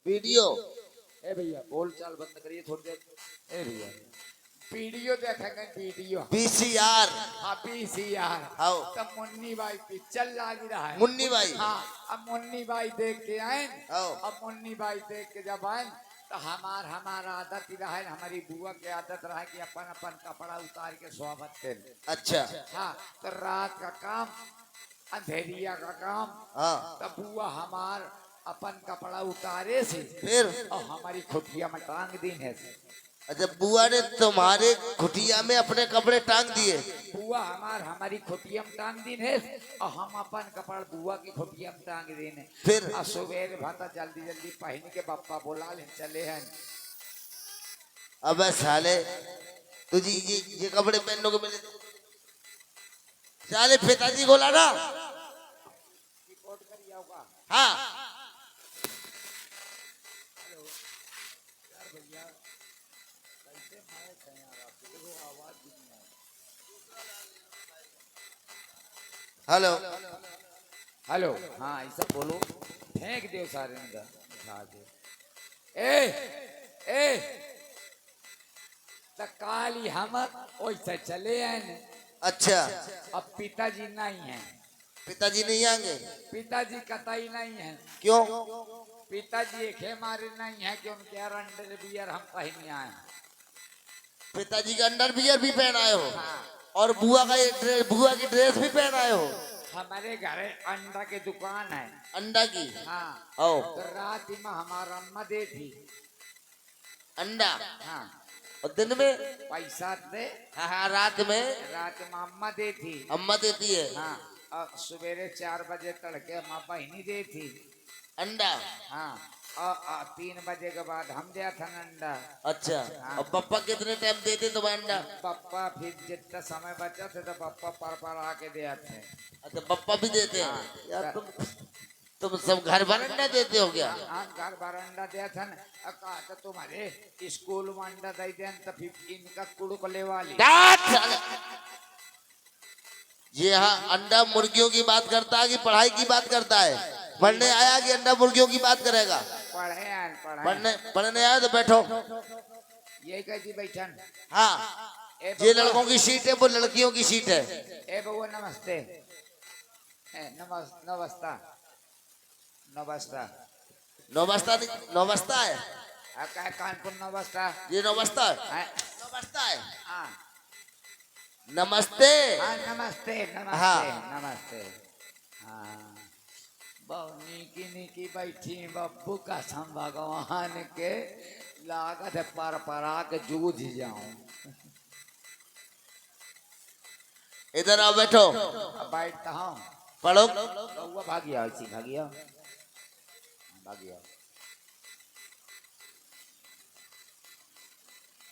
Video. ए भैया बोल चाल बंद करिए थोड़ी देर। ए भैया वीडियो देखेंगे वीडियो। VCR। हाँ VCR। आओ तब मुन्नी भाई पिक्चर लाग रहा है। मुन्नी भाई। हाँ अब मुन्नी भाई देख के आए। आओ अब मुन्नी भाई देख के जब आए तो हमारा आदत ही रहा है, हमारी बुआ की आदत रहा है कि अपन अपन कपड़ा उतार के स्वागत करें। अच्छा। हाँ तो रात का काम अंधेरिया का काम। हाँ तब बुआ हमार अपन कपड़ा उतारे से फिर और हमारी खुटिया में टांग दी है। अच्छा बुआ ने तुम्हारे खुटिया में अपने कपड़े टांग दिए। बुआ हमारी खुटिया में टांग दी है और हम अपन कपड़ा बुआ की खुटिया में टांग देने। फिर सवेरे भाता जल्दी जल्दी पहन के पप्पा बुला ले चले हैं। अब साले तुझे ये कपड़े पहनने को मिले साले पिताजी को लाना। रिपोर्ट करिए होगा। हाँ यार भैया कैसे मारे थे यार, आपकी देखो आवाज भी नहीं आई। हेलो हेलो हाँ ऐसा बोलो, फेंक दो सारे उठा दे। ए तो काली हम वैसे चले आए। अच्छा अब पिताजी नहीं है। पिताजी नहीं आएंगे? पिताजी कतई नहीं है। क्यों? पिताजी एक हमारे नहीं है कि उनके अंडर बियर हम पहने आए। पिताजी का अंडर बियर भी पहन आए हो? हाँ। और बुआ की ड्रेस भी पहन आए हो? हमारे घर अंडा की दुकान है। अंडा की? हाँ। ओ तो रात में हमारा अम्मा दे थी अंडा। हाँ। और दिन में? पैसा दे। हाँ रात में अम्मा दे थी। अम्मा देती है? हाँ और सवेरे 4 बजे तड़के अम्मा बहनी दे थी अंडा। हाँ और 3 बजे के बाद हम दिया था अंडा। अच्छा। हाँ। और पापा कितने टाइम देते तुम्हें अंडा? पापा फिर जितना समय बचा थे तो पापा पर आके दिया थे। अच्छा पापा भी देते हैं? हाँ। यार तुम सब घर भर अंडा देते हो क्या? हाँ घर भर अंडा दिया था ना। कहा तो तुम्हारे स्कूल में अंडा दे दें तो फिर इनका कुड़क ले वाली। ये हाँ अंडा मुर्गियों की बात करता है कि पढ़ाई की बात करता है? पढ़ने आया कि अंडा मुर्गियों की बात करेगा? पढ़ने आया तो बैठो। यही कहती बैठन। हाँ ये लड़कों की सीट है, वो लड़कियों की सीट है। ए बउआ नमस्ते। नमस्ता नमस्ता नौबस्ता नहीं नौबस्ता है। कानपुर नमस्ता। ये नौबस्ता है? नौबस्ता है। हाँ नमस्ते। हाँ नमस्ते नमस्ते। हाँ। नमस्ते। हाँ बहुत नीकी बैठी बब्बू कसम भगवान के लागत है पर के जूझ जाऊं। इधर आओ बैठो। अब बैठता हूँ। पढ़ो। बउआ भागिया इसी भागिया भागिया।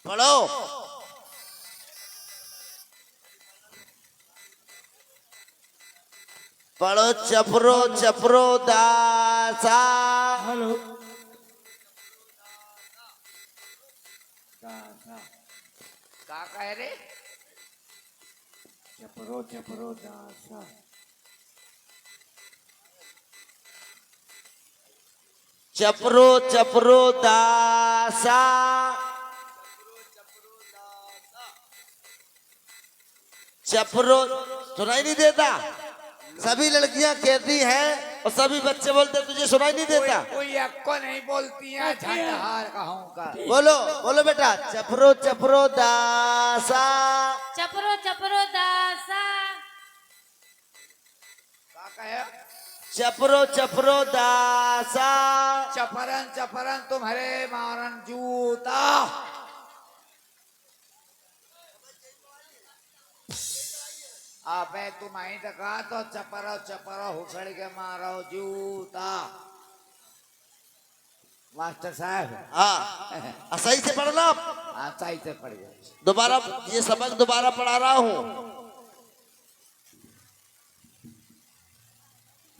पढ़ो। पढ़ो चपरो चपरो दासा। हेलो का कह रे? चपरो दासा। चपरो चपरो दासा। चपरो सुनाई नहीं देता? सभी लड़कियां कहती हैं और सभी बच्चे बोलते तुझे सुनाई नहीं देता? कोई अक्को नहीं बोलती है। झंडहार कहूँगा। बोलो बोलो बेटा। चपरो चपरो दासा। चपरो दासा। का कहे? चपरो चपरो दासा। चपरन तुम्हारे मारन जूता। अबे तुम आई तो कहा तो चपरो हुसड़ के मारो जूता। मास्टर साहब। हाँ सही से पढ़ना। हाँ सही से पढ़ गए। दोबारा ये सबक दोबारा पढ़ा रहा हूँ।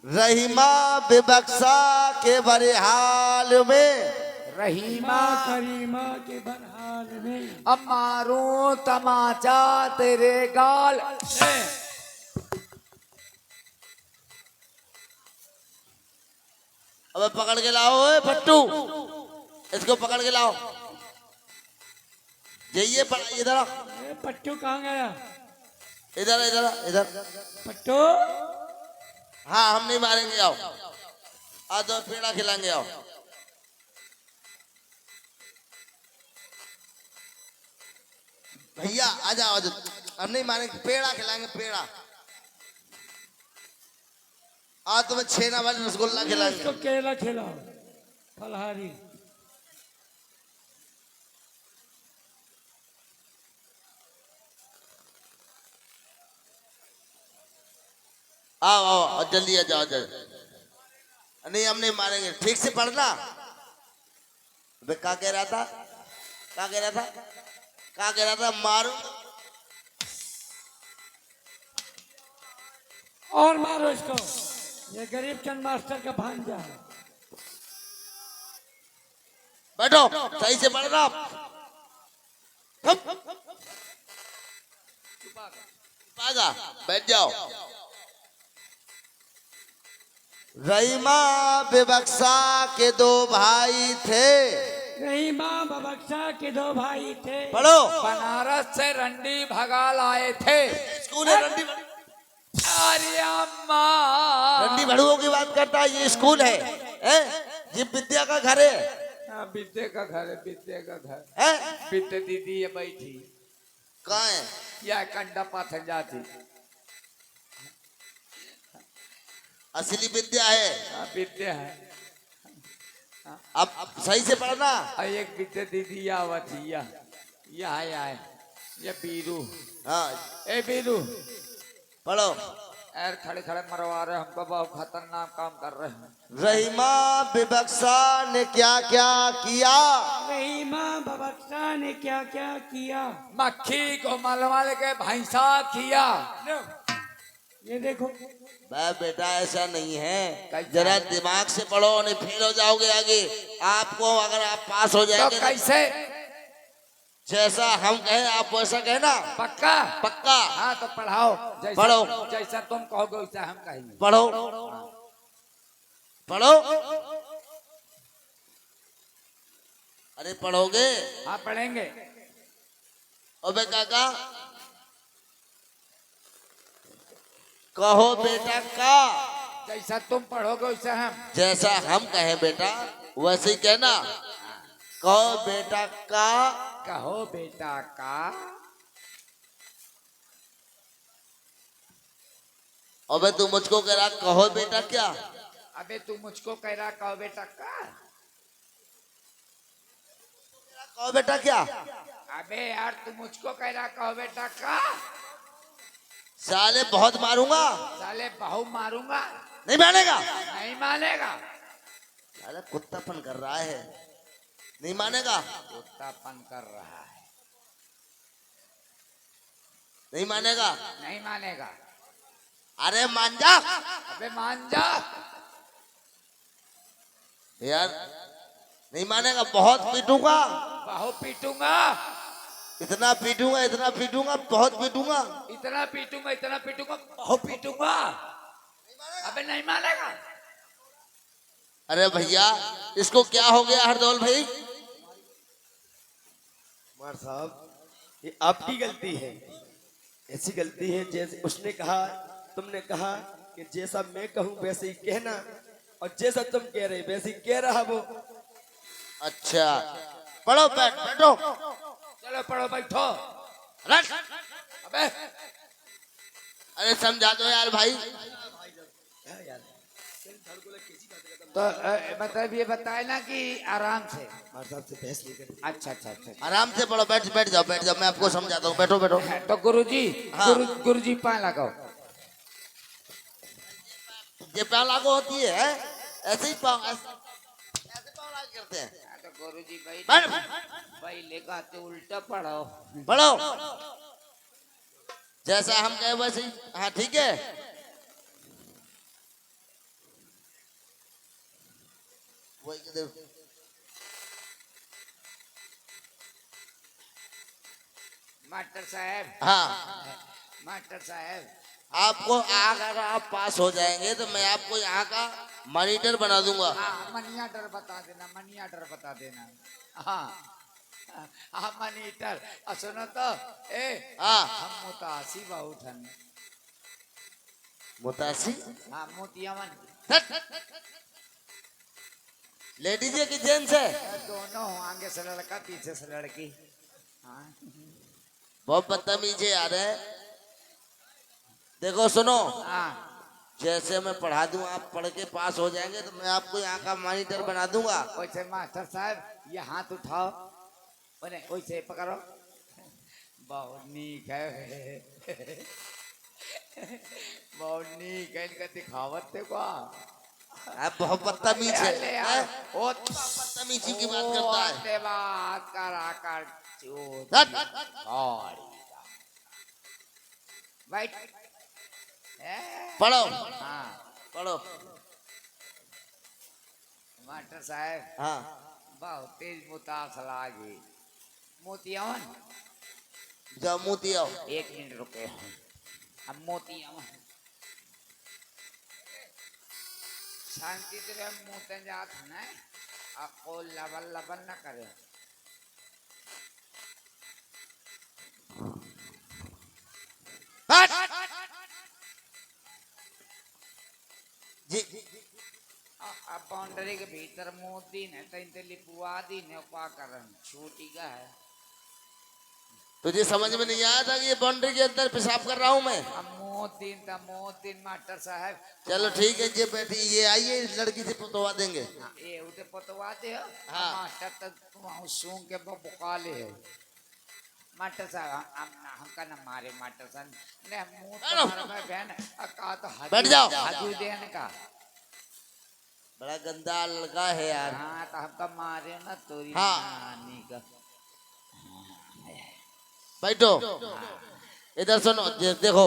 रहीमा विबक्सा के बड़े हाल में। रहीमा करीमा के बरहाल में। अब मारूं तमाचा तेरे गाल में। अब पकड़ के लाओ फट्टू। इसको पकड़ के लाओ। जाइए इधर आओ। ए, पट्टू कहाँ गया? इधर इधर इधर। पट्टू हाँ हम नहीं मारेंगे, आओ आज तो पेड़ा खिलाएंगे, आओ। भैया आ जाओ, हम नहीं मारेंगे, पेड़ा खिलाएंगे, पेड़ा। आज तुम्हें छेना वाले रसगुल्ला खिलाएंगे। इसको केला खिलाओ, फलहारी। आओ आओ और जल्दी आ जाओ जल्दी। नहीं हम नहीं मारेंगे, ठीक से पढ़ना। अबे क्या कह रहा था, क्या कह रहा था, क्या कह रहा था? मारूं और मारो इसको, ये गरीब चंद मास्टर का भांजा है। बैठो, सही से पढ़ना। पागा बैठ जाओ। रहीमा बेबक्सा के दो भाई थे। रहीमा बबक्सा के दो भाई थे। पढ़ो। बनारस से रंडी भगा लाए थे। स्कूल है रंडी। अरे अम्मा, रंडी भड़ुओं की बात करता है, ये स्कूल है, ये विद्या का घर है। हाँ, विद्या का घर है, विद्या का घर। हैं? विद्या दीदी ये बैठी, कहाँ है? या कंडा पाथर जाती। असली विद्या है। हाँ, विद्या है। अब सही से पढ़ना। और एक विद्या दीदी आवती या ये बीरू। हाँ ए बीरू, पढ़ो। यार खड़े खड़े मरवा रहे, हमको बहुत खतरनाक काम कर रहे हैं। रहीमा बेबक्सा ने क्या क्या किया? रहीमा बबक्सा ने क्या क्या किया? मक्खी को मलमल के भैंसा किया। ये देखो, बेटा ऐसा नहीं है, कैसा जरा है? दिमाग से पढ़ो, नहीं फेल हो जाओगे आगे। आपको अगर आप पास हो तो जाएंगे कैसे? जैसा हम कहें आप वैसा कहना। पक्का? पक्का। हाँ तो पढ़ाओ, जैसा पढ़ो। जैसा तुम कहोगे वैसा हम कहेंगे। पढ़ो पढ़ो। अरे पढ़ोगे? हाँ पढ़ेंगे। अबे काका कहो बेटा का। जैसा तुम पढ़ोगे वैसा हम। जैसा हम कहें बेटा वैसे ही कहना। कहो बेटा का। कहो बेटा का। अबे तू मुझको कह रहा कहो बेटा क्या? अबे तू मुझको कह रहा कहो बेटा का। कहो बेटा क्या? अबे यार तू मुझको कह रहा कहो बेटा का। साले बहुत मारूंगा। साले बहु मारूंगा। नहीं मानेगा? नहीं मानेगा। साले कुत्तापन कर रहा है, नहीं मानेगा? कुत्तापन कर रहा है, नहीं मानेगा? नहीं मानेगा। अरे मान जा। अबे मान जा। यार नहीं मानेगा, बहुत पीटूंगा। बहु पीटूंगा। इतना पीटूंगा, इतना पीटूंगा, बहुत पीटूंगा। इतना पीटूंगा, इतना पीटूंगा, बहु पीटूंगा। अबे नहीं मानेगा। अरे भैया इसको क्या हो गया हरदौल भाई? कुमार साहब, ये आपकी गलती है। ऐसी गलती है जैसे उसने कहा, तुमने कहा कि जैसा मैं कहूं वैसे ही कहना, और जैसा तुम कह रहे वैसे ही कह रहा वो। अच्छा पढ़ो, बैठो। चलो पढ़ो, बैठो। रट। अबे अरे समझा दो यार भाई। तो मतलब ये बताए ना कि आराम से। कुमार साहब से बहस नहीं करनी। अच्छा अच्छा अच्छा। आराम से पढ़ो, बैठ बैठ जाओ, बैठ जाओ, मैं आपको समझाता हूँ। बैठो बैठो। तो गुरुजी, हाँ। गुरुजी पाए लगाओ। ये पाँव लागू होती है, ऐसे ही पाँव, ऐसे पाँव लागू करते हैं। तो गुरुजी भाई बैठ। पहले का तो उल्टा पढ़ो। पढ़ो जैसा हम कहे वैसे ही। हाँ ठीक है। वही किधर? मास्टर साहब, हाँ मास्टर साहब, आपको अगर आप पास हो जाएंगे तो मैं आपको यहाँ का मॉनिटर बना दूंगा। हाँ मनीटर बता देना, मनीटर बता देना। हाँ हाँ मनीटर। सुनो तो ए हाँ। हम मुतासी बहुत हन। मुतासी हाँ मोतियावन लेडीज है कि जेंट्स है? दोनों आगे से लड़का पीछे से लड़की। हाँ बहुत बदतमीज है यार है। देखो सुनो, हाँ जैसे मैं पढ़ा दूं आप पढ़ के पास हो जाएंगे तो मैं आपको यहाँ का मॉनिटर बना दूंगा। वैसे मास्टर साहब ये हाथ उठाओ, बोले वैसे पकड़ो। बहुत नीक है बहुत नीक है, इनका दिखावत देखो। आप बहुत बदतमीज है, अरे हैं? यार, ओ बदतमीजी की बात करता है। आते बात करा कर चोट हट। और बैठ। पढ़ो हाँ पढ़ो। मास्टर साहब हाँ बहुत तेज मुतास लागे। मोतियावन जाओ मोती आओ। 1 मिनट रुके। अब मोतियावन शांति से मुँह जात है, आपको लबल लबल न करे। हट। जी अब बाउंड्री के भीतर मोती ने तो लिपुआ दी ने क्या करन छोटी का है। तुझे समझ में नहीं आया था कि ये बाउंड्री के अंदर पेशाब कर रहा हूँ मैं? अब मोतीन मास्टर साहब। चलो ठीक है, ये बैठी ये आइए, इस लड़की से पुतवा देंगे। हाँ, ये उधर पतवा दे। हाँ। मास्टर तक तुम सूंघ के बुका ले है। मास्टर साहब हमका न मारे मास्टर साहब ने मुंह तुम्हारा में बहन का तो बैठ जाओ। हजू देने का। बड़ा गंदा लड़का है यार। हाँ तो हमका मारे ना तोरी हाँ। नानी का। बैठो इधर सुनो, देखो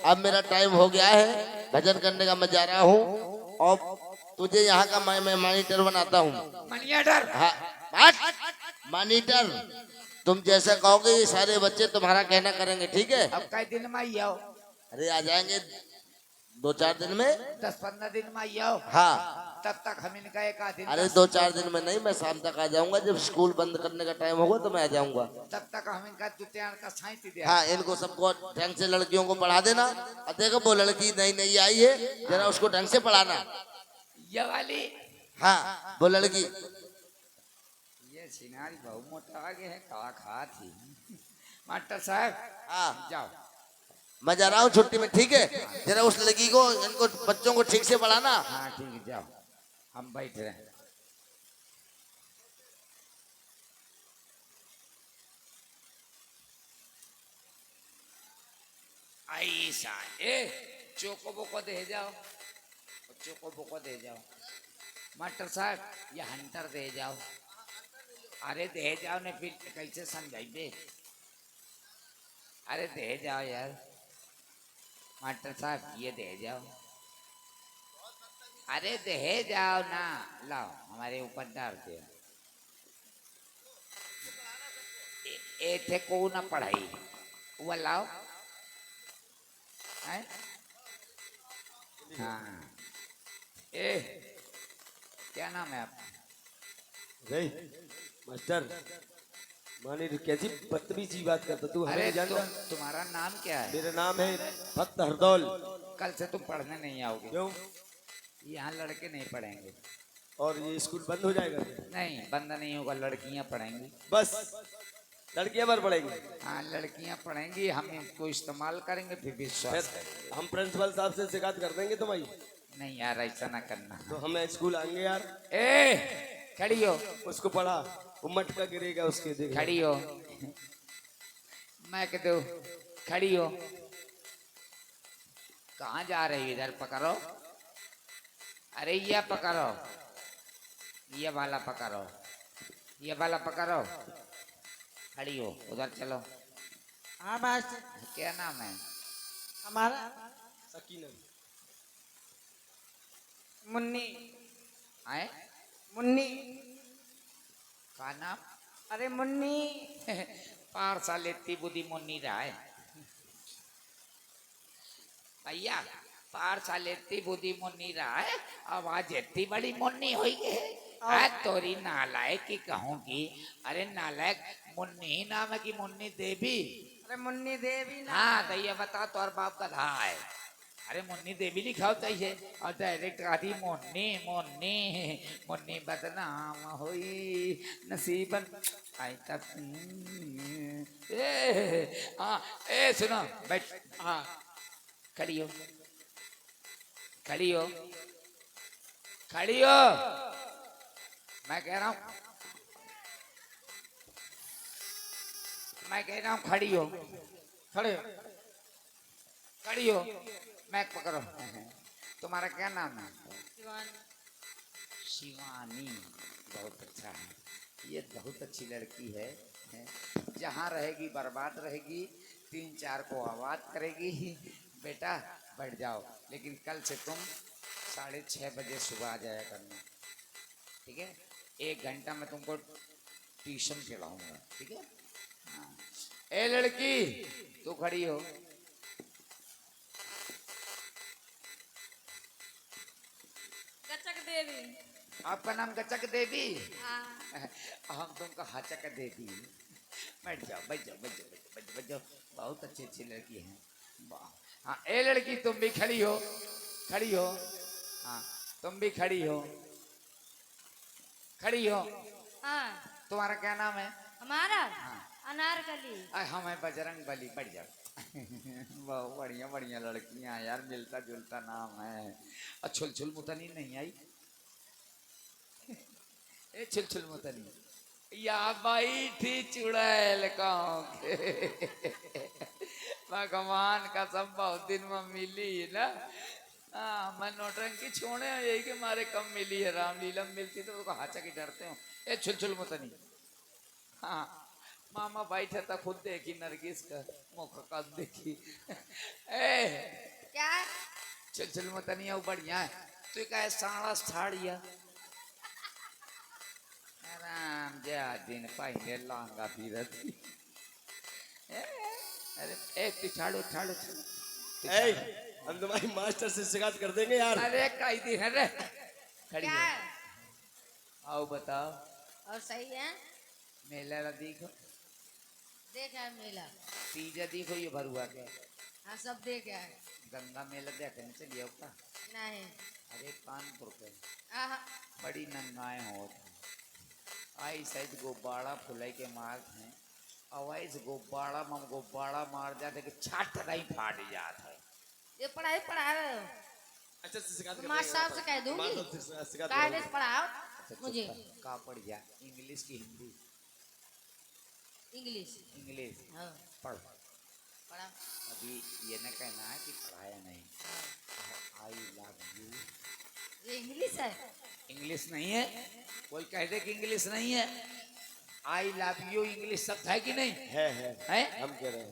अब मेरा टाइम हो गया है, भजन करने का मैं जा रहा हूँ और तुझे यहाँ का मैं मॉनिटर बनाता हूँ। मनीटर हाँ मॉनिटर, तुम जैसा कहोगे ये सारे बच्चे तुम्हारा कहना करेंगे, ठीक है? अब कई दिन में आई आओ? अरे आ जाएंगे 2-4 दिन में। 10-15 दिन में आई आओ? हाँ तब तक हम इनका एक आध दिन अरे 2-4 दिन में नहीं, मैं शाम तक आ जाऊंगा, जब स्कूल बंद करने का टाइम होगा तो मैं आ जाऊंगा। तब तक हम इनका जुतियान का साइंस दे। हाँ इनको सबको ढंग से लड़कियों को पढ़ा देना। और देखो वो लड़की नई नई आई है, जरा उसको ढंग से पढ़ाना। ये वाली हाँ वो लड़की ये सिनारी बहुत मोटा आगे है, काला खा थी। मास्टर साहब हाँ जाओ। मैं जा रहा हूँ छुट्टी में, ठीक है? जरा उस लड़की को इनको बच्चों को ठीक से पढ़ाना। हाँ ठीक है जाओ, हम बैठ रहे हैं। ऐसा ए चोको बोको दे जाओ, चोको बोको दे जाओ। मास्टर साहब ये हंटर दे जाओ। अरे दे जाओ ने फिर कैसे समझाइए। अरे दे जाओ यार मास्टर साहब, ये दे जाओ। अरे दे जाओ ना, लाओ हमारे ऊपर डालते हो। ए थे को ना पढ़ाई वो लाओ है? हाँ ए क्या नाम है आपका? रे मास्टर मानी कैसी बदतमीजी बात करता तू, हमें अरे नहीं जानता? तुम्हारा नाम क्या है? मेरा नाम है भक्त हरदौल। कल से तुम पढ़ने नहीं आओगे। क्यों? यहाँ लड़के नहीं पढ़ेंगे। और ये स्कूल बंद हो जाएगा? नहीं बंद नहीं होगा, लड़कियाँ पढ़ेंगी। बस लड़कियां पर पढ़ेंगी? हाँ लड़कियाँ पढ़ेंगी, हम इनको इस्तेमाल करेंगे फिर विश्वास करेंगे। हम प्रिंसिपल साहब से शिकायत कर देंगे तुम्हारी। नहीं यार ऐसा ना करना। तो हमें स्कूल आएंगे यार। ए खड़ी हो, उसको पढ़ा, वो मटका गिरेगा उसके, देख। खड़ी हो। मैं कह दू खड़ी हो। कहाँ जा रही हो? इधर पकड़ो। अरे ये पकड़ो, ये वाला पकड़ो, ये वाला पकड़ो। खड़ी हो, उधर चलो। हाँ मास्टर, क्या नाम है? हमारा सकीना। मुन्नी। आए मुन्नी। का नाम? अरे मुन्नी। पार साल इतनी बुद्धि मुन्नी रहा है। भैया पार साल इतनी बुद्धि मुन्नी रहा है आवाज इतनी बड़ी मुन्नी हुई है तोरी नालायक की कहूंगी। अरे नालायक मुन्नी ही नाम है कि मुन्नी देवी? अरे मुन्नी देवी ना हाँ तो ये बता तोर बाप गधा है। अरे मुन्नी देवी लिखा होता ही है और डायरेक्ट आती मुन्नी मुन्नी मुन्नी बदनाम हुई नसीबन आई तक। ए सुनो बैठ। हाँ खड़ी हो खड़ी हो खड़ी हो। मैं कह रहा हूँ खड़ी हो खड़े खड़ी हो। मैं पकड़ो। तुम्हारा क्या नाम है? शिवानी। बहुत अच्छा है ये बहुत अच्छी लड़की है, जहाँ रहेगी बर्बाद रहेगी 3-4 को आवाज करेगी। बेटा बैठ जाओ लेकिन कल से तुम 6:30 बजे सुबह आ जाया करना ठीक है? 1 घंटा मैं तुमको ट्यूशन खिलाऊंगा ठीक है? हाँ। ए लड़की तू खड़ी हो। गचक देवी। आपका नाम गचक देवी? हाँ। हम तुमको हाचक देवी। बैठ जाओ बैठ जाओ बैठ जाओ बैठ जाओ बैठ जाओ। बहुत अच्छी अच्छी लड़की है। वाह। हाँ ए लड़की तुम भी खड़ी हो खड़ी हो। हाँ तुम भी खड़ी हो खड़ी हो। हाँ तुम्हारा क्या नाम है? हमारा हाँ। अनारकली। हमें बजरंग बली। बढ़ जाओ। बहुत बढ़िया बढ़िया लड़कियां यार मिलता जुलता नाम है। और छुलछुल मुतनी नहीं आई? ए छुलछुल मुतनी या बैठी चुड़ैल गाँव के। भगवान का सब बहुत दिन में मिली ना। हाँ मैं नौटंकी छोड़े यही के मारे कम मिली है। रामलीला में मिलती तो उसको हाचा की डरते हो। ए छुलछुल मुतनी। हाँ मामा बैठे था खुद देखी नरगिस का मुख का देखी। ए क्या? छुलछुल मुतनी वो बढ़िया है। तू क्या साड़ा साड़िया राम जा दिन पहले लांगा फिरती। अरे ए तू छाड़ो छाड़ो ए, हम तुम्हारी मास्टर से शिकायत कर देंगे यार। अरे कई दिन है रे खड़ी क्या है। है? आओ बताओ और सही है। मेला ला देखो देखा है मेला। तीजा देखो ये भरुआ के। हाँ सब देखा है। गंगा मेला देखने चलिए का। नहीं। अरे कानपुर के आहा, बड़ी नंगाएं होती आई शायद गोबाड़ा फुलाई के मार हैं अवैस गोबाड़ा मम गोबाड़ा मार जाते कि छाट नहीं फाट जाता है। ये पढ़ाई पढ़ा रहे हो? अच्छा से शिकायत कर मास्टर देंगे साहब से कह दूंगी। मास्टर से शिकायत कायदे करेंगे। से पढ़ाओ अच्छा, मुझे। का पढ़ जा इंग्लिश की हिंदी? इंग्लिश। इंग्लिश हाँ पढ़। पढ़ा। अभी ये न कहना है कि पढ़ाया नहीं। आई लव यू ये इंग्लिश है। इंग्लिश नहीं है। कोई कह दे कि इंग्लिश नहीं है। आई लव यू इंग्लिश शब्द है कि नहीं है? हम कह रहे हैं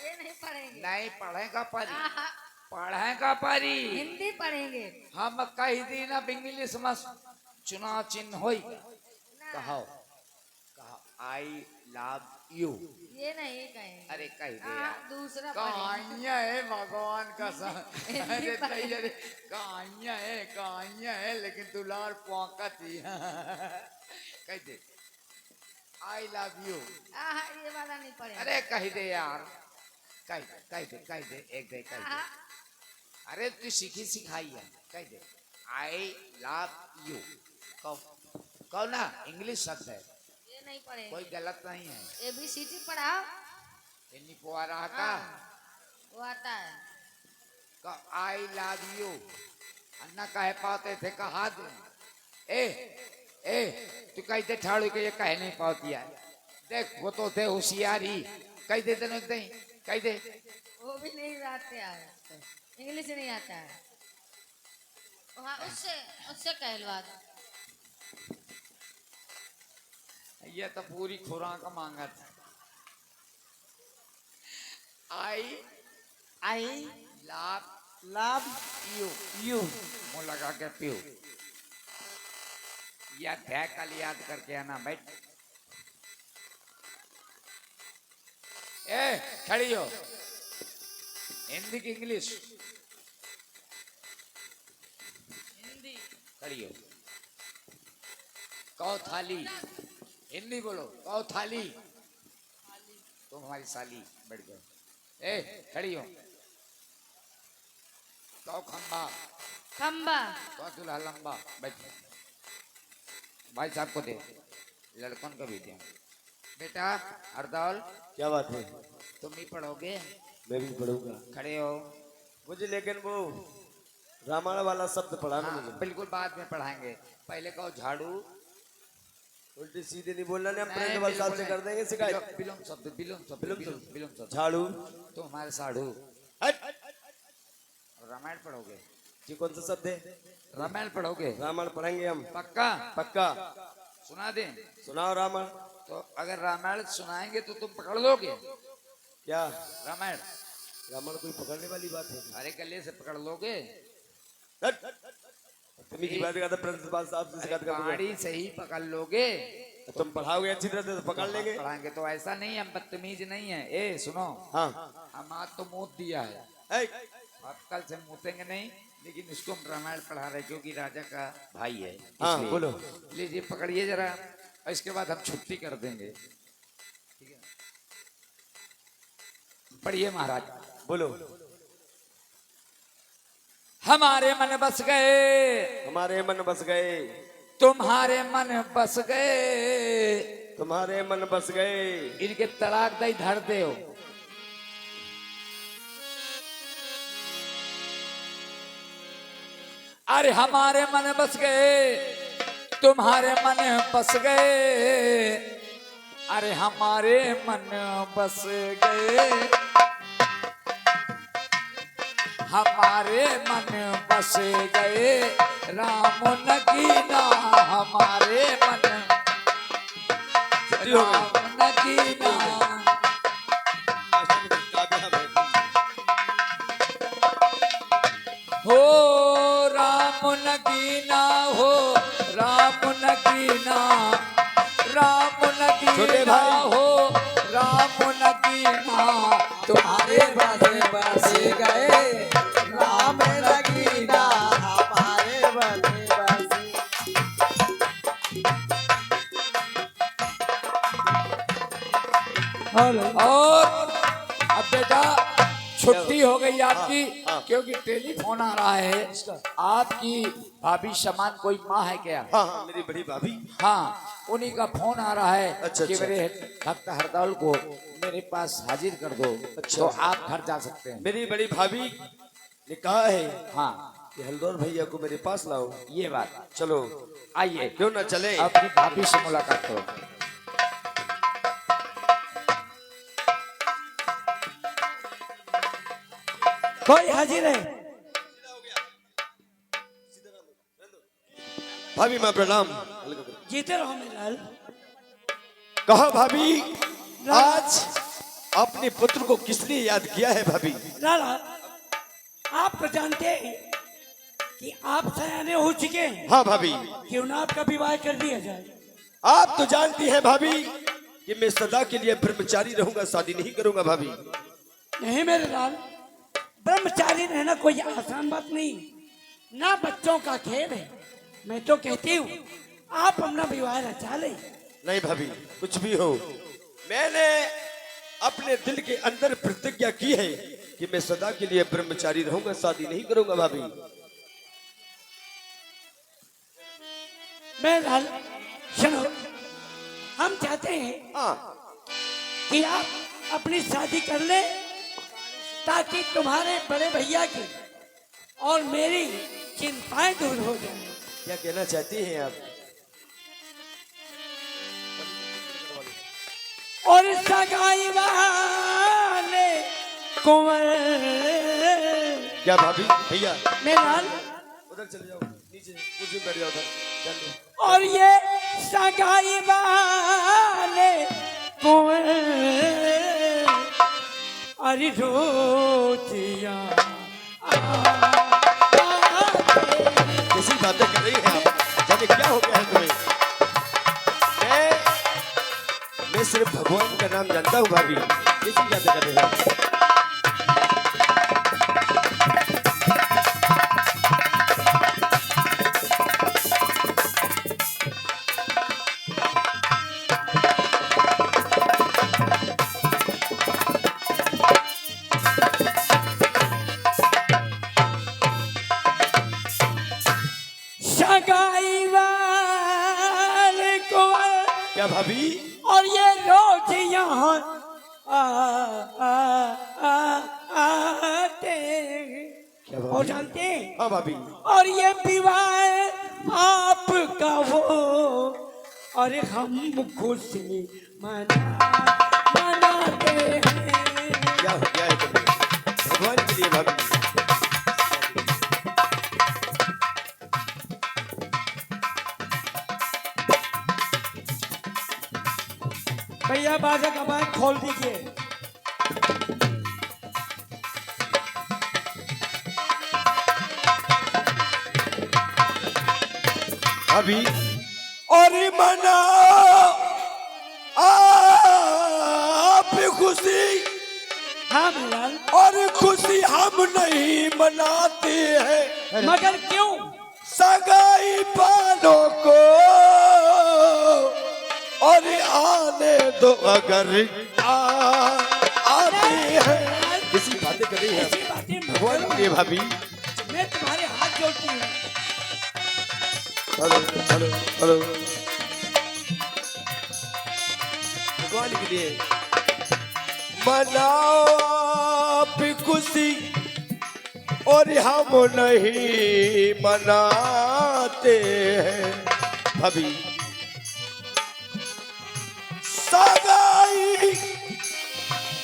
ये नहीं पढ़ेंगे। नहीं पढ़ेगा परी आहा, पढ़ेगा परी। हिंदी पढ़ेंगे। हम कह दी ना इंग्लिश में चुनाव चिन्ह होई कहो कहो आई लव यू। ये नहीं कहेंगे। अरे कह दे आहा, यार। दूसरा पढ़ेंगे। कहानियां है भगवान का हिंदी अरे पढ़ेंगे। अरे कहानियां है लेकिन दुलार पौकत ही कह दे आई लव यू। आहा, ये वाला नहीं पढ़ेंगे। अरे कह दे यार कह दे एक दे कह दे। आहा, अरे तू सीखी सिखाई है कह दे आई लव यू। कहो ना इंग्लिश शब्द है ये नहीं पढ़ेंगे। कोई गलत नहीं है। ABCD पढ़ाओ। इन्हीं पुआरा का हाँ, वो आता है। आई लव यू अन्ना कह पाते थे कहा दे। ए तू कहते ठाड़ू के ये कह नहीं पाती है। देख वो तो थे होशियारी कह दे तेन कह दे। वो भी नहीं आते है। इंग्लिश नहीं आता है। हाँ उससे उससे कहलवा दो। ये तो पूरी खुराक मांगा था। आई आई लव यू मुँह लगा के पियो। या ध्यान कल याद करके आना बैठ। ए खड़ी हो। हिंदी की इंग्लिश खड़ी हो। कहो थाली, हिंदी बोलो, कहो थाली। तुम हमारी साली, बैठ जाओ। ए खड़ी हो। कहो खंबा, खंबा, कहो दूल्हा लंबा, बैठ जाओ। भाई साहब को दे, लड़कों को भी दे। बेटा हरदौल, क्या बात है? तुम भी पढ़ोगे? मैं भी पढ़ूंगा। खड़े हो। मुझे लेकिन वो रामायण वाला शब्द पढ़ाना हाँ, मुझे। बिल्कुल बाद में पढ़ाएंगे। पहले कहो झाड़ू। उल्टी सीधे नहीं बोलना, नहीं हम नहीं, प्रिंसिपल साहब से बिल्कुल कर देंगे शिकायत। बिलोम शब्द, बिलोम शब्द, बिलोम बिलोम शब्द। बिलोम शब्द। झाड़ू। तुम हमारे साढ़ू। हट। और रामायण पढ़ोगे? ये कौन सा शब्द है? रामायण पढ़ोगे? रामायण पढ़ेंगे हम। पक्का? पक्का। सुना दें? सुनाओ रामायण। तो अगर रामायण सुनाएंगे तो तुम पकड़ लोगे क्या रामायण? रामायण कोई पकड़ने वाली बात है? अरे गले से पकड़ लोगे? हट। तुम्ही की बात करता प्रिंसिपल साहब से शिकायत कर दूंगा। गाड़ी से ही पकड़ लोगे? तुम पढ़ाओगे अच्छी तरह से तो पकड़ लेंगे। पढ़ाएंगे तो ऐसा नहीं, हम बदतमीज नहीं है। ए सुनो, हाँ। हम आज तो मूत दिया है, ए, अब कल से मूतेंगे नहीं, लेकिन इसको हम रामायण पढ़ा रहे क्योंकि राजा का भाई है। हाँ, इसलिए। बोलो। लीजिए पकड़िए जरा, और इसके बाद हम छुट्टी कर देंगे। ठीक है, पढ़िए महाराज। बोलो। हमारे मन बस गए, हमारे मन बस गए, तुम्हारे मन बस गए, तुम्हारे मन बस गए। इनके तड़ाक दई धर दे हो। अरे हमारे मन बस गए, तुम्हारे मन बस गए, अरे हमारे मन बस गए, हमारे मन बस गए, राम नगीना हमारे मन, राम नगीना। हो राम नगीना, हो राम नगीना, राम छोटे नगीना, भाई। हो राम नगीना, तुम्हारे बस बस गए, राम नगीना हमारे बस बस। और अब बेटा छुट्टी हो गई आपकी, क्योंकि टेलीफोन आ रहा है। आपकी भाभी समान कोई माँ है क्या? हाँ हाँ, मेरी बड़ी भाभी। हाँ, उन्हीं का फोन आ रहा है अच्छा, कि अच्छा। मेरे भक्त हरदौल को मेरे पास हाजिर कर दो। अच्छा। तो आप घर जा सकते हैं। मेरी बड़ी भाभी ने कहा है हाँ, कि हल्दौर भैया को मेरे पास लाओ। ये बात। चलो आइए, क्यों ना चले। अपनी भाभी से मुलाकात करो। कोई हाजिर है? भाभी माँ प्रणाम। जीते रहो मेरे लाल। कहा भाभी, आज अपने पुत्र को किसने याद किया है भाभी? लाला, आप तो जानते हैं कि आप सयाने हो चुके हैं, हाँ भाभी। क्यों ना आपका विवाह कर दिया जाए। आप तो जानती हैं भाभी कि मैं सदा के लिए ब्रह्मचारी रहूंगा, शादी नहीं करूंगा भाभी। नहीं मेरे लाल, ब्रह्मचारी रहना कोई आसान बात नहीं, ना बच्चों का खेल है। मैं तो कहती हूँ आप अपना विवाह रचा ले। नहीं भाभी, कुछ भी हो, मैंने अपने दिल के अंदर प्रतिज्ञा की है कि मैं सदा के लिए ब्रह्मचारी रहूंगा, शादी नहीं करूंगा भाभी। मेरे लाल सुनो, हम चाहते हैं हाँ, कि आप अपनी शादी कर ले, ताकि तुम्हारे बड़े भैया की और मेरी चिंताएं दूर हो जाए। क्या कहना चाहती हैं आप? और सगाई वाले कुंवर। क्या भाभी भैया मेरे लाल, उधर चले जाओ, नीचे कुर्सी में बैठ जाओ उधर, चलो। और ये सगाई वाले कुंवर, अरे रोटियां कैसी बातें कर रही हैं आप? जाने क्या हो गया है तुम्हें? मैं सिर्फ भगवान का नाम जानता हूँ भाभी। कैसी बातें कर रहे हैं? क्या भाभी? और ये रोज यहाँ आ, आ, आ, आते क्या और भाभी? जानते हैं? हाँ भाभी। और ये विवाह आपका वो और हम खुशी मनाते हैं। क्या हो गया है तुम्हें? भगवान के लिए भाभी। भैया बाजा का माइक खोल दीजिए। भाभी और मना आप खुशी हाँ भैया, और खुशी हम नहीं मनाते हैं, मगर क्यों? सगाई वालों को और आने दो अगर आते हैं। किसी बातें कर रही है ऐसी बातें मत भगवान करो। के लिए भाभी। मैं तुम्हारे हाथ जोड़ती हूँ। हेलो हेलो हेलो भगवान के लिए मनाओ आप खुशी और हम नहीं मनाते हैं। भाभी सगाई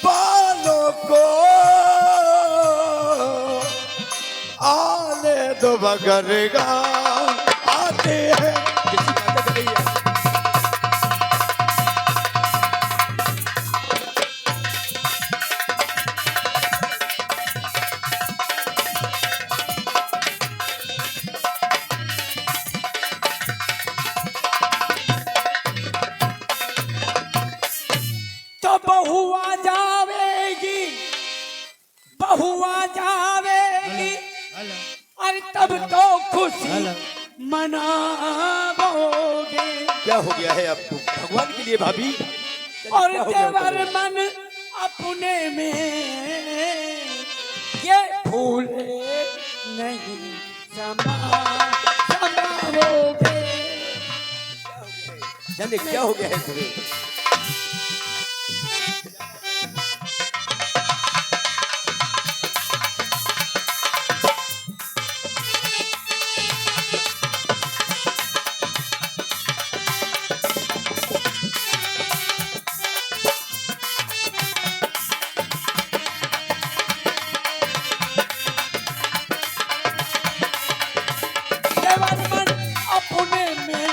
वालों को आने दो बगरगा आते हैं। किसी बात कर रही है तो बहुआ जावेगी, बहुआ जावेगी, अरे तब तो खुशी मनाओगे। क्या हो गया है आपको? भगवान के लिए भाभी। और क्या हो गया देवर तुम्हें? मन अपने में ये फूले नहीं समाओगे। जाने क्या हो गया है तुम्हें? देवर मन अपने में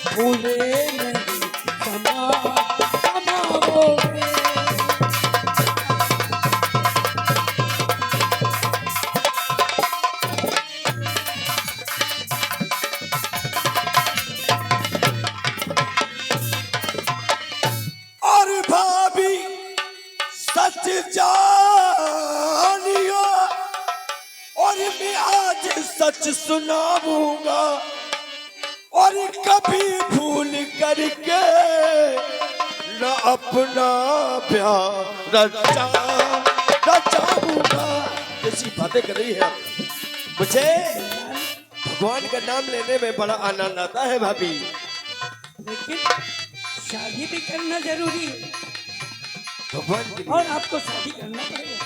फूले नहीं समाओगे। और भाभी सच जानियो और मैं आज सच सुनाऊंगा और कभी भूल करके न अपना प्यार रचाऊंगा। कैसी बातें कर रही है मुझे? भगवान का नाम लेने में बड़ा आनंद आता है भाभी। लेकिन शादी भी करना जरूरी है भगवान के और लिए आपको शादी करना पड़ेगा।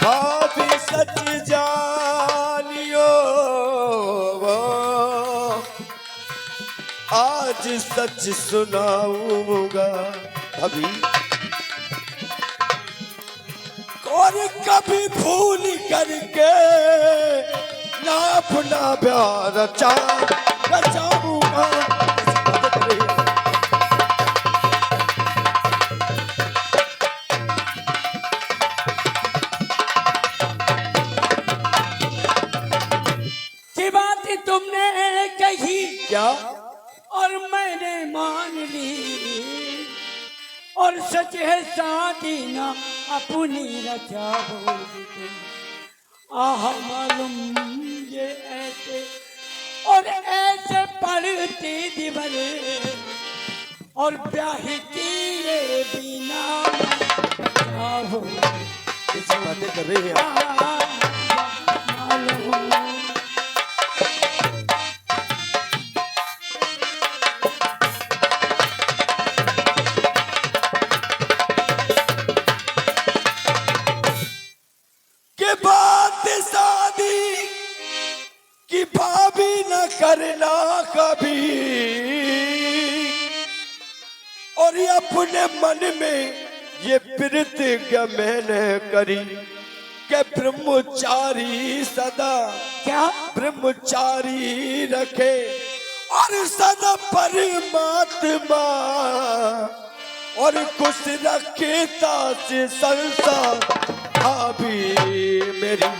भाभी सच जानियो आज सच सुनाऊंगा भाभी और कभी भूल करके ना अपना प्यार रचाऊंगा। ये बात तुमने कही क्या? और मैंने मान ली और सच है शादी ना अपनी रचाओगे तुम। आह मालूम ये ऐसे और ऐसे पढ़ती दिवरे और ब्याह किए बिना हो कैसी बातें कर रहे हैं आप? के बात शादी की भाभी न करना कभी, और ये अपने मन में ये प्रतिज्ञा मैंने करी कि ब्रह्मचारी सदा क्या ब्रह्मचारी रखे और सदा परमात्मा और खुश रखे तासे संसार भाभी मेरी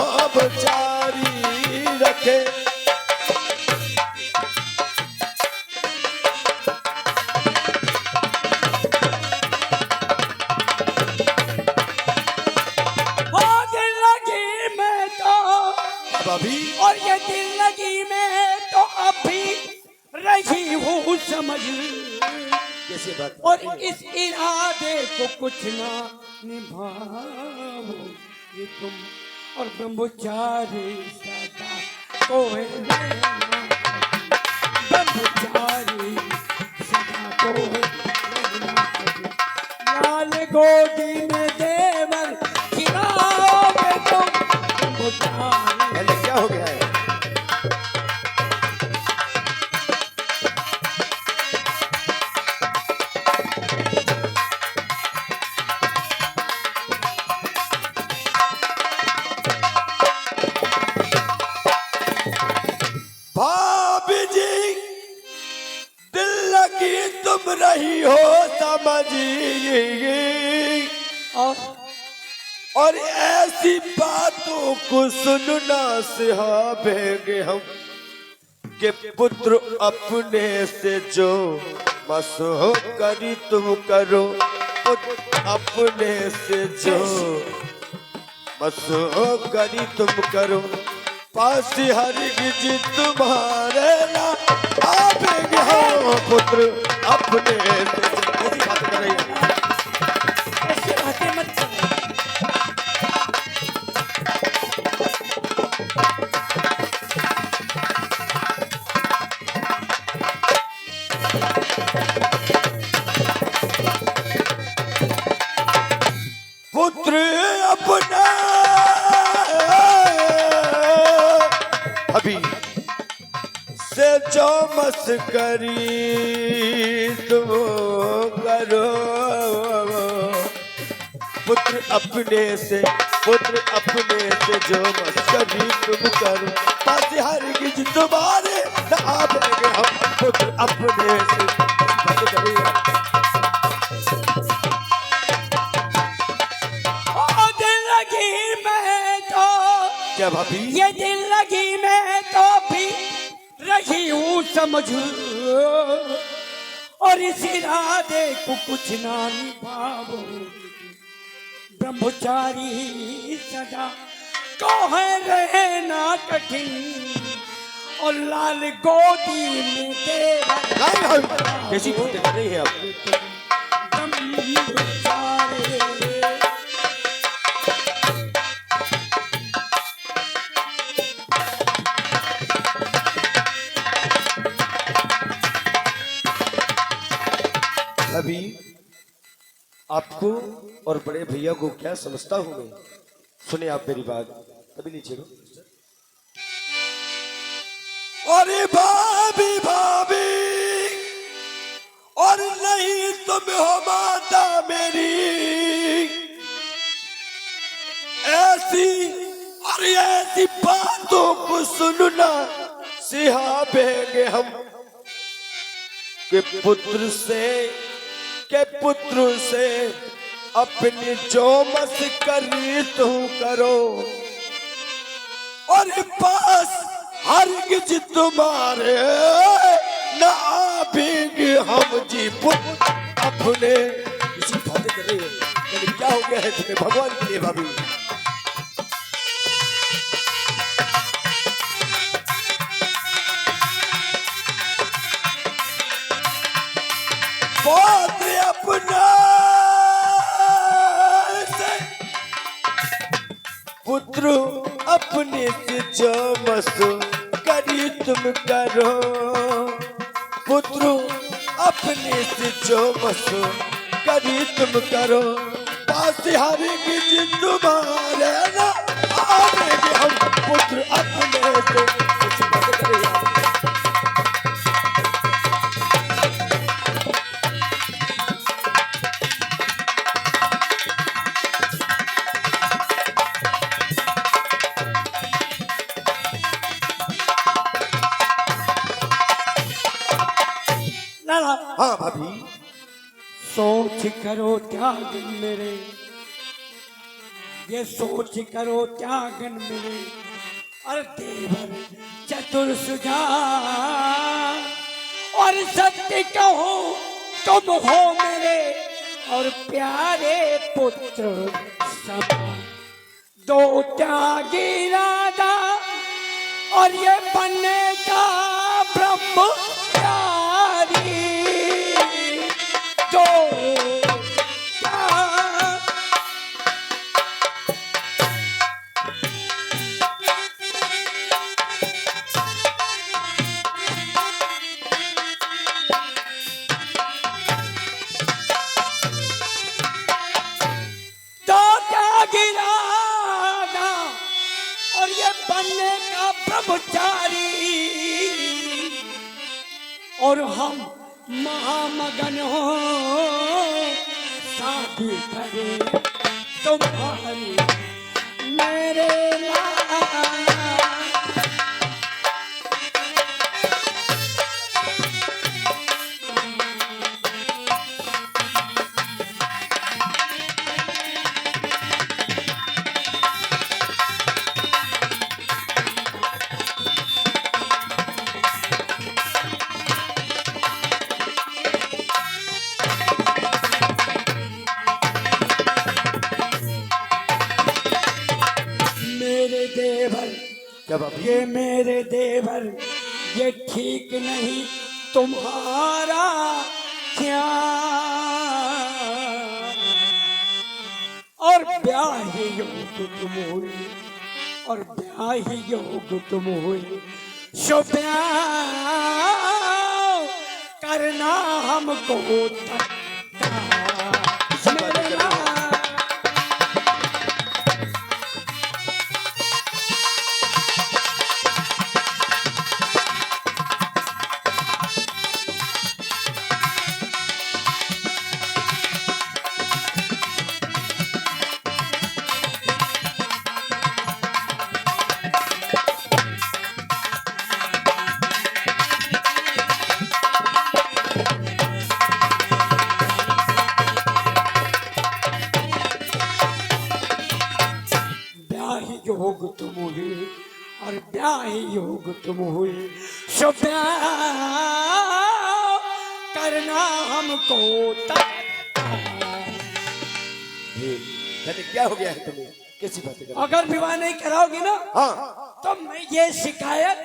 ब्रह्मचारी रखे। भाभी और ये दिल लगी में तो अभी रही हूँ समझ, कैसे बात और इस इरादे को कुछ ना निभाओ ये तुम, और ब्रह्मचारी सदा को ब्रह्मचारी सदा को लाल गोदी में देवर खिलाओगे तुम ब्रह्मचारी। पहले क्या हो गया है? भाभी जी दिल लगी तुम रही हो समझिए, और ऐसी बातों को सुनना सिखाएंगे हम कि पुत्र अपने से जो मसो करी तुम करो, पुत्र अपने से जो मसो करी तुम करो, पास हरगिज तुम्हारे ना आवेंगे हो पुत्र अपने से। ऐसी बातें कर रही है। ऐसी बातें मत करो। पुत्र अपना अभी से जो मस्करी तुम करो, पुत्र अपने से जो मस्करी तुम करो, पास हरगिज तुम्हारे न आवेंगे हम पुत्र अपने से। बात करिए क्या भाभी? ये दिल लगी मैं तो भी रही हूँ समझ, और इस इरादे को कुछ ना निभाओ ब्रह्मचारी सदा को है रहना कठिन, और लाल गोदी में तेरा कैसी बातें कर रही है आप? ब्रह्मचारी। अभी आपको और बड़े भैया को क्या समझता हूं मैं, सुने आप मेरी बात। अभी नीचे रो। अरे भाभी भाभी, और नहीं तुम हो माता मेरी, ऐसी और ऐसी बातों को सुनना सिखाएंगे हम के पुत्र से अपनी जो मस्करी तुम करो, और पास हरगिज तुम्हारे न आवेंगे हम जी पुत्र अपने। इसी बातें कर रही है, क्या हो गया है तुम्हें भगवान के लिए भाभी? पौत्र अपना से पुत्र अपने से जो मसो करी तुम करो पुत्र अपने से जो मसो करी तुम करो पासिहारी की जिद तुम्हारे ना आवेंगे हम पुत्र अपने से कुछ मत करिए लाला हाँ भाभी सोच करो त्यागन मेरे, ये सोच करो त्यागन मेरे, और देवर चतुर सुजान और सत्य कहो तुम हो मेरे और प्यारे पुत्र समान। दो त्यागी राधा और ये बनने का ब्रह्मचारी दो गिराना और ये बनने का ब्रह्मचारी और हम महामगन हो शादी करें तुम्हारी मेरे लाल। मेरे देवर क्या भाभी ये मेरे देवर ये ठीक नहीं तुम्हारा क्या और ब्याह योग तुम हुई और ब्याह योग तुम हुई सो ब्याह करना हमको मेरे लाल। योग तुम हुई और ब्याह योग तुम हुई सो ब्याह करना हमको क्या हो गया है तुम्हें कैसी बातें कर अगर विवाह नहीं कराओगी ना हाँ तो मैं ये शिकायत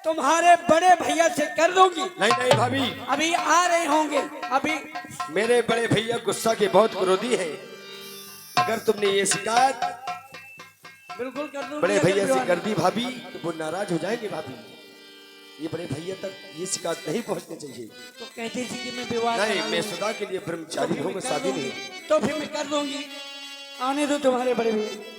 तुम्हारे बड़े भैया से कर दूंगी। नहीं नहीं भाभी अभी आ रहे होंगे अभी मेरे बड़े भैया गुस्सा के बहुत क्रोधी है अगर तुमने ये शिकायत बिल्कुल कर दूंगी। बड़े भैया से अगर कर दी भाभी तो वो नाराज हो जाएंगे भाभी ये बड़े भैया तक ये शिकायत नहीं पहुंचनी चाहिए तो कहती थी कि मैं विवाह नहीं करा मैं लूंगी। सदा के लिए ब्रह्मचारी हूँ मैं शादी नहीं तो फिर मैं कर दूंगी आने दो तुम्हारे बड़े भैया।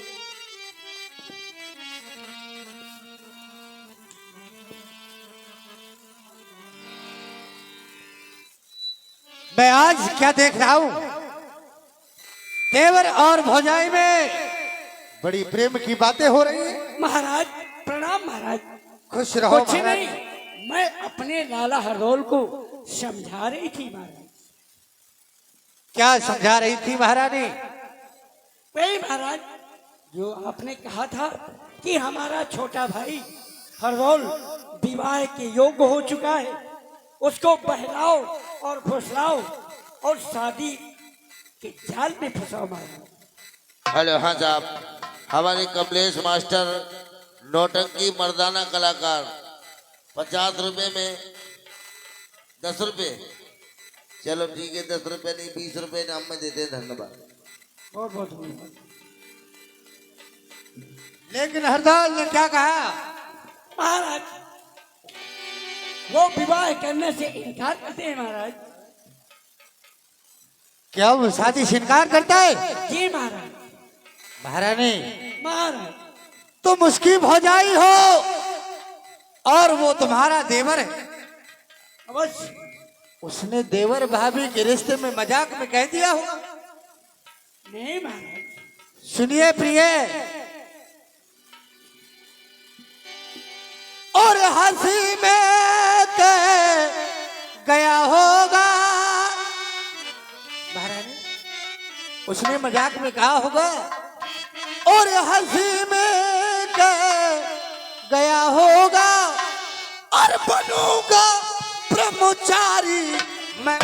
मैं आज क्या देख रहा हूँ देवर और भौजाई में बड़ी प्रेम की बातें हो रही हैं। महाराज प्रणाम महाराज। खुश रहो कुछ महाराज। नहीं मैं अपने लाला हरदौल को समझा रही थी महाराज। क्या समझा रही थी महारानी? वही महाराज जो आपने कहा था कि हमारा छोटा भाई हरदौल विवाह के योग्य हो चुका है उसको बहलाओ और फुसलाओ और शादी के जाल में फंसाओ महाराज। हेलो हाँ साहब हमारे कमलेश मास्टर नौटंकी मर्दाना कलाकार 50 रुपए में 10 रुपए चलो ठीक है, 10 रुपए नहीं 20 रुपए नाम में देते हैं, धन्यवाद। बहुत बहुत धन्यवाद। लेकिन हरदौल ने क्या कहा? महाराज वो विवाह करने से इनकार करते हैं महाराज। क्या वो शादी से इनकार करता है? जी महाराज। महारानी, महाराज तुम उसकी भौजाई हो और वो तुम्हारा देवर है। अवश्य। उसने देवर भाभी के रिश्ते में मजाक में कह दिया होगा। नहीं महाराज। सुनिए प्रिय, और हंसी में कह गया होगा। महारानी, उसने मजाक में कहा होगा और हंसी में कह गया होगा और बनूंगा ब्रह्मचारी मैं।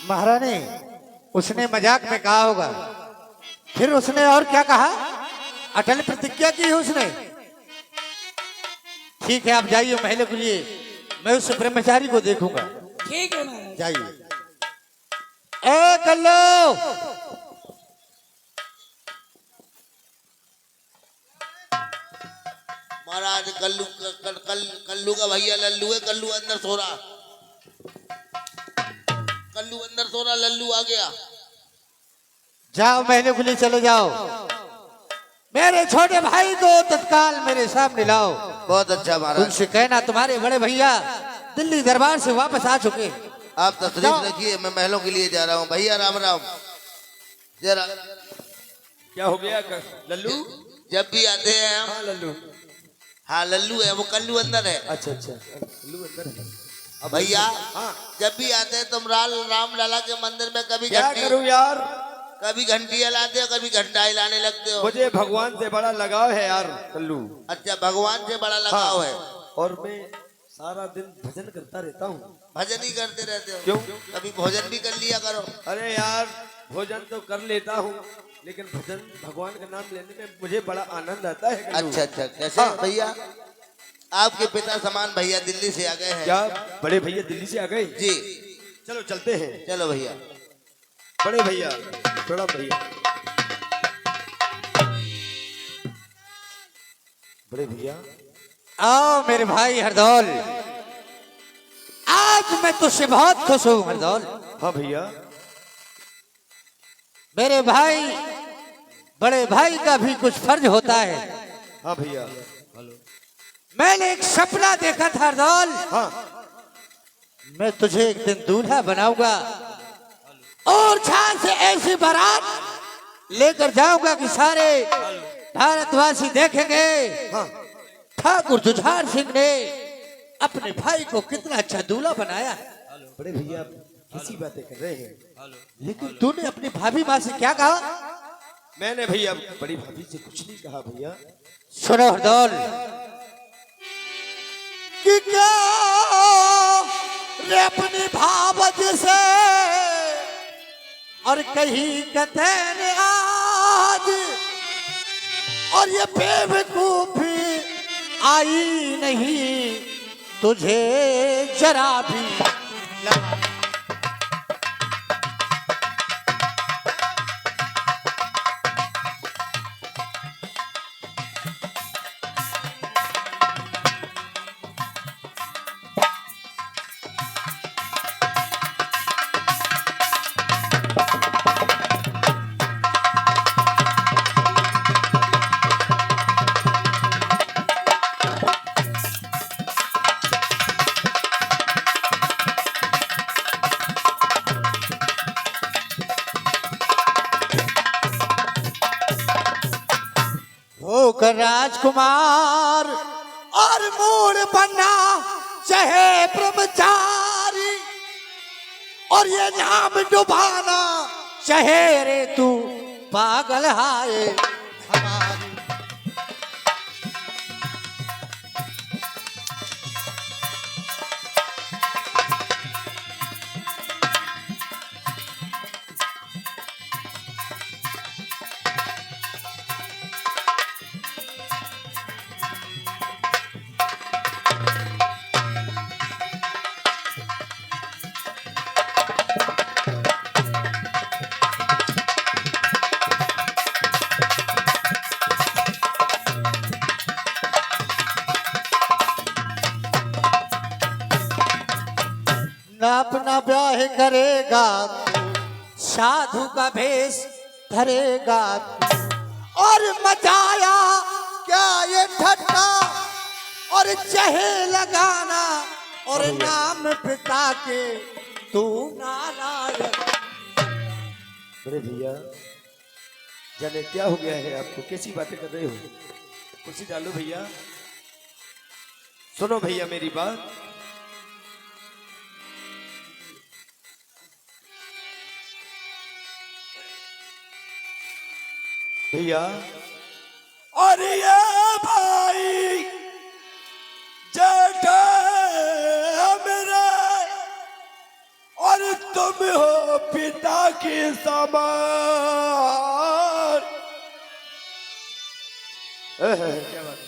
महारानी, उसने मजाक में कहा होगा, फिर उसने और क्या कहा? अटल प्रतिज्ञा की है उसने। ठीक है, आप जाइए महल के लिए, मैं उस ब्रह्मचारी को देखूंगा। ठीक है महाराज। जाइए। ए कल्लू, महाराज कल्लू का भैया लल्लू है, कल्लू अंदर सो रहा, कल्लू अंदर सो रहा, लल्लू आ गया। जाओ महल के लिए चले जाओ। मेरे छोटे भाई को तत्काल मेरे सामने लाओ। बहुत अच्छा महाराज। उनसे कहना तुम्हारे बड़े भैया दिल्ली दरबार से वापस आ चुके। आप तशरीफ रखिए, मैं महलों के लिए जा रहा हूँ। भैया राम राम। जरा क्या हो गया लल्लू? जब भी आते हैं हम, हाँ लल्लू। हाँ लल्लू है, वो कल्लू अंदर है। अच्छा अच्छा, लल्लू अंदर है। अब भैया हाँ, जब भी आते हैं तुम राम लाला के मंदिर में कभी क्या करूं यार, कभी घंटी हिलाते हो, कभी घंटा हिलाने लगते हो। मुझे भगवान से बड़ा लगाव है यार कल्लू। अच्छा, भगवान से बड़ा लगाव है। और मैं सारा दिन भजन करता रहता हूँ। भजन ही करते रहते हो? क्यों? कभी भोजन भी कर लिया करो। अरे यार भोजन तो कर लेता हूँ, लेकिन भजन भगवान का नाम लेने में मुझे बड़ा आनंद आता है कल्लू। अच्छा अच्छा, कैसे हाँ। भैया? आपके पिता समान भैया दिल्ली से आ गए हैं। क्या बड़े भैया दिल्ली से आ गए? जी। चलो चलते हैं। चलो भैया। बड़े भैया, प्रणाम भैया। बड़े भैया, आओ मेरे भाई हरदौल, आज मैं तुझसे बहुत खुश हूँ हरदौल। हाँ भैया। मेरे भाई, बड़े भाई का भी कुछ फर्ज होता है। हाँ भैया। मैंने एक सपना देखा था हरदौल। हाँ। मैं तुझे एक दिन दूल्हा बनाऊंगा और छान से ऐसी बारात लेकर जाऊंगा कि सारे भारतवासी देखेंगे। हाँ। ठाकुर जुझार सिंह ने अपने भाई को कितना अच्छा दूल्हा बनाया। बड़े भैया किसी बातें कर रहे हैं, लेकिन तूने अपनी भाभी माँ से क्या कहा? मैंने भैया बड़ी भाभी से कुछ नहीं कहा भैया। सुनो हरदौल, कि क्या रे अपनी भावज से और कहीं कहते ने आज, और ये बेवकूफी आई नहीं तुझे जरा भी लगा। होकर राजकुमार और मूड बनना चाहे ब्रह्मचारी, और ये नाम डुबाना चाहे रे तू पागल हाय हमारी। ना अपना ब्याह करेगा, साधु का भेष धरेगा, और मचाया क्या ये ठट्टा, और चहे लगाना, और नाम पिता के तू नारायण। बड़े भैया जाने क्या हो गया है आपको, कैसी बातें कर रहे हो? कुर्सी डालो भैया। सुनो भैया मेरी बात। भैया अरे ये भाई जेठा मेरा, और तुम हो पिता के समान। क्या बात है?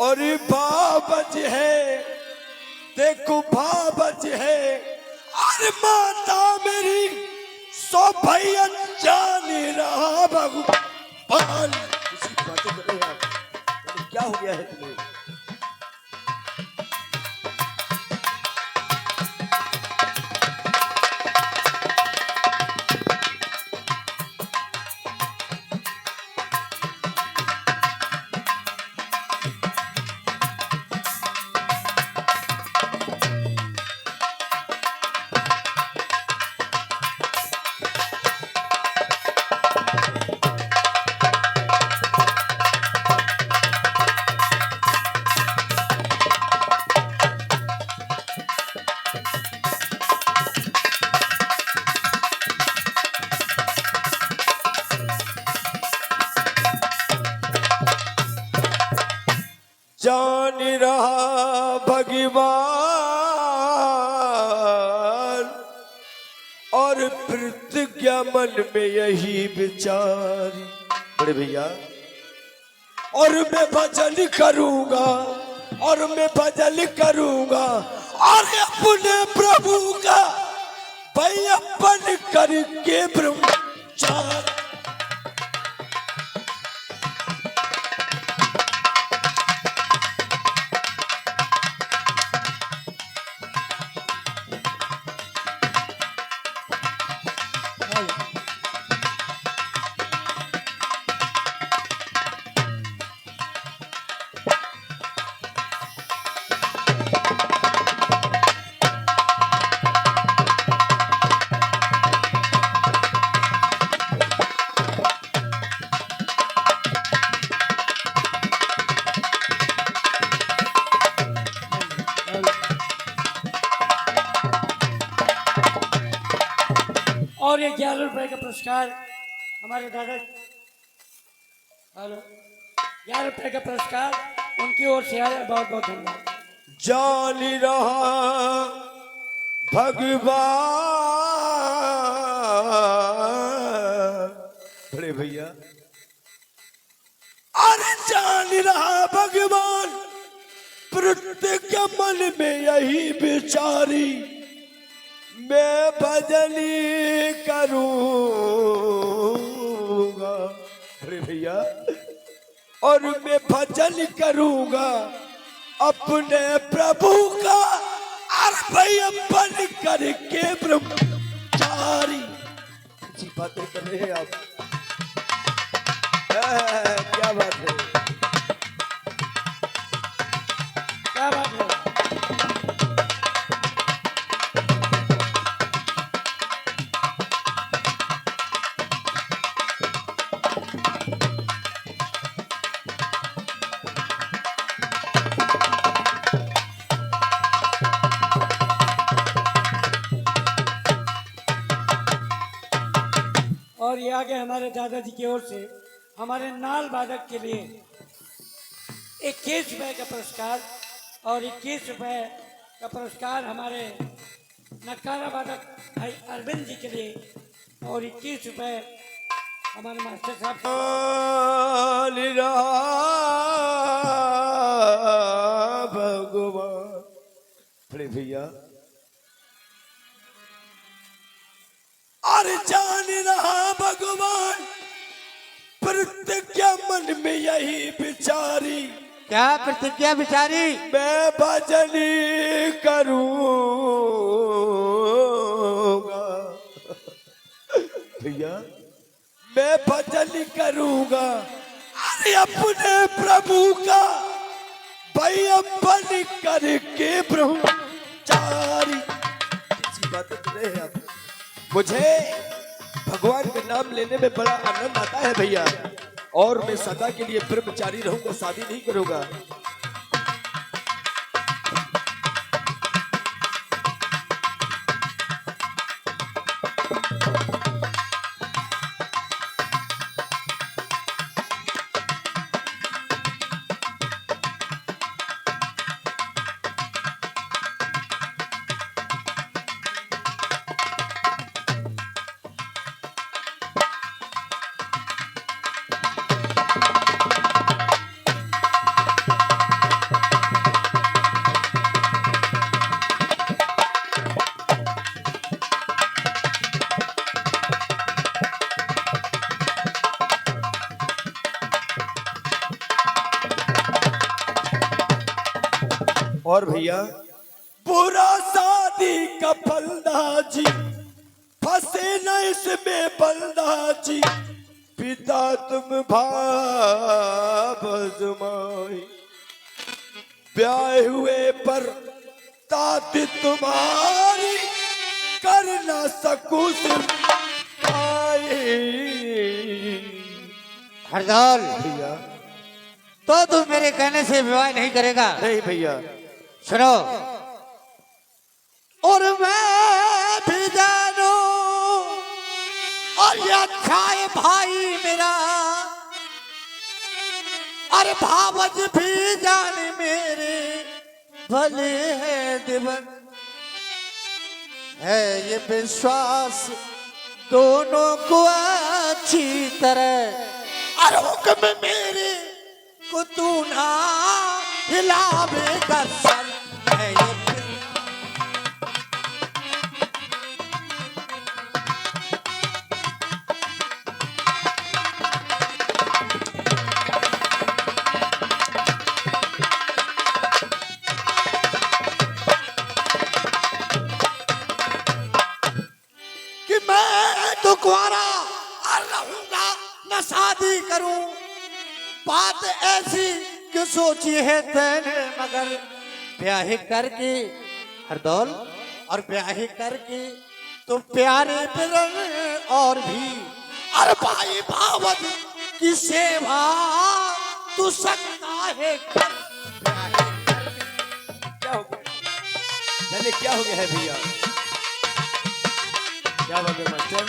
और बाबज है, देखो बाबज है, और माता मेरी सो भैया जान रहा भगवान। किसी बातें कर रहे हैं आप? अरे क्या हो गया है तुम्हें? जान रहा भगवान, और प्रतिज्ञा मन में यही विचारी। बड़े भैया और मैं भजन करूंगा, और मैं भजन करूंगा, और अपने प्रभु का भैया बन करके ब्रह्मचारी। और ये 11 रुपए का पुरस्कार हमारे दादा, हेलो, 11 रुपए का पुरस्कार उनकी ओर से आया। बहुत बहुत धन्यवाद। जान रहा भगवान। बड़े भैया अरे जान रहा भगवान, प्रत्येक मन में यही विचारी, मैं भजनी करूंगा। अरे भैया और मैं भजन करूंगा अपने प्रभु का, और भैया बन करके ब्रह्मचारी। अच्छी बातें कर रहे हैं आप। क्या बात है, क्या बात है। और ये आगे हमारे दादाजी की ओर से हमारे नाल वादक के लिए 21 रुपए का पुरस्कार, और 21 रुपए का पुरस्कार हमारे नटकारा वादक भाई अरविंद जी के लिए, और 21 रुपए हमारे मास्टर साहब। भगवान। बड़े भैया अरे जान रहा भगवान, प्रतिज्ञा मन में यही विचारी, क्या प्रतिज्ञा बिचारी? मैं भजनी करूंगा भैया, मैं भजन करूंगा अरे अपने प्रभु का भाई अपन करके ब्रह्मचारी। ऐसी बातें तो नहीं है। मुझे भगवान का नाम लेने में बड़ा आनंद आता है भैया, और मैं सदा के लिए ब्रह्मचारी रहूंगा, शादी नहीं करूंगा। और भैया पूरा शादी का फलदाजी, फंसे न इसमें बलदाजी, पिता तुम भाव जमाई, ब्याह हुए पर ताती तुम्हारी कर न सकूं हरदौल, भैया। तो तू मेरे कहने से विवाह नहीं करेगा? नहीं भैया। सुनो, और मैं भी जानू, और ये अच्छा है भाई मेरा, अरे भावज भी जाने मेरे भले है दिवन, है ये विश्वास दोनों को अच्छी तरह, अरे हुक्म मेरे को तू ना हिलावेगा सर, है ये कि मैं तो कुंवारा रहूंगा न शादी करूं, बात ऐसी कि सोची है तेने, मगर ब्याह करके हरदौल, और ब्याह करके तो प्यारे बिरन और भी, अरे भाई भावत की सेवा तू सकता है कर। क्या हो गया? जाने क्या हो गया है भैया? क्या हो गया मास्टर?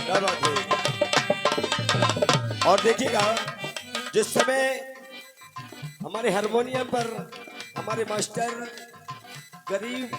क्या बात है? और देखिएगा, जिस समय हमारे हारमोनियम पर हमारे मास्टर गरीब